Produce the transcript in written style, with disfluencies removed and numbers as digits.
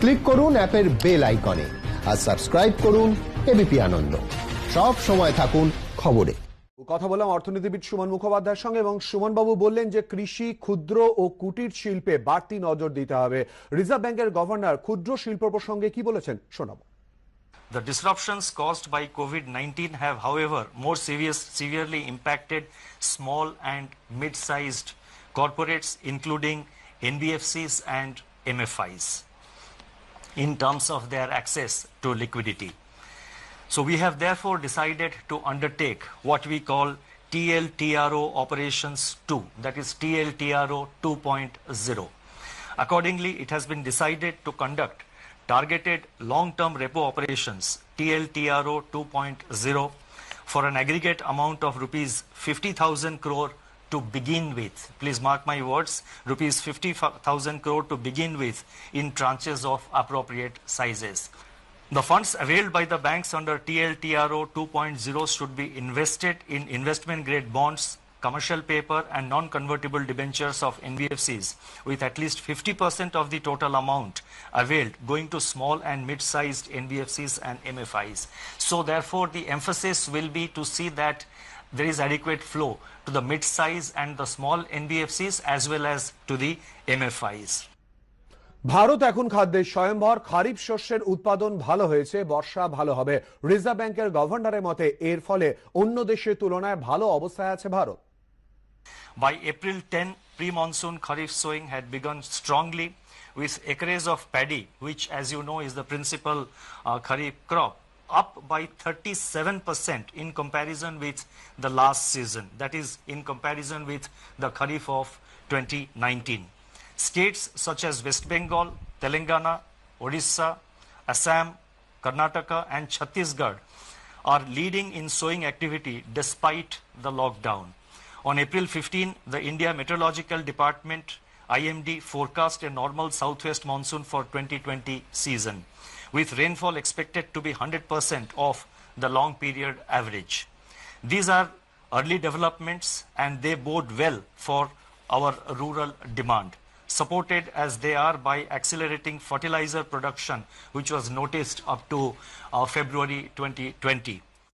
Click করুন অ্যাপের bell আইকনে আর সাবস্ক্রাইব করুন এবিপি আনন্দ। সব সময় থাকুন খবরে। কথা বললাম অর্থনীতিবিদ সুমন মুখোপাধ্যায়ের সঙ্গে, এবং সুমন বাবু বললেন যে কৃষি, ক্ষুদ্র ও কুটির শিল্পে বাড়তি নজর দিতে হবে। রিজার্ভ ব্যাংকের গভর্নর ক্ষুদ্র শিল্প প্রসঙ্গে কি বলেছেন শোনাবো। The disruptions caused by COVID-19 have, however, more severely impacted small and mid-sized corporates, including NBFCs and MFIs, in terms of their access to liquidity. So we have therefore decided to undertake what we call TLTRO Operations 2, that is TLTRO 2.0. Accordingly, it has been decided to conduct targeted long-term repo operations TLTRO 2.0 for an aggregate amount of rupees 50,000 crore to begin with. Please mark my words, rupees 50,000 crore to begin with, in tranches of appropriate sizes. The funds availed by the banks under TLTRO 2.0 should be invested in investment-grade bonds, commercial paper and non-convertible debentures of NBFCs, with at least 50% of the total amount availed going to small and mid-sized NBFCs and MFIs. So therefore the emphasis will be to see that there is adequate flow to the mid-size and the small NBFCs as well as to the MFIs. Bharat এখন খাদ্যে স্বয়ংভর, খারিফ শস্যের উৎপাদন ভালো হয়েছে, বর্ষা ভালো হবে। Reserve ব্যাংকের গভর্নরের মতে এর ফলে অন্য দেশের তুলনায় ভালো অবস্থায় আছে Bharat. By April 10, pre-monsoon kharif sowing had begun strongly, with acres of paddy, which as you know is the principal kharif crop, up by 37% in comparison with the last season, that is in comparison with the kharif of 2019. States such as West Bengal, Telangana, Odisha, Assam, Karnataka and Chhattisgarh are leading in sowing activity despite the lockdown. On April 15, the India Meteorological Department IMD forecast a normal southwest monsoon for 2020 season, with rainfall expected to be 100% of the long period average. These are early developments and they bode well for our rural demand, supported as they are by accelerating fertilizer production, which was noticed up to February 2020.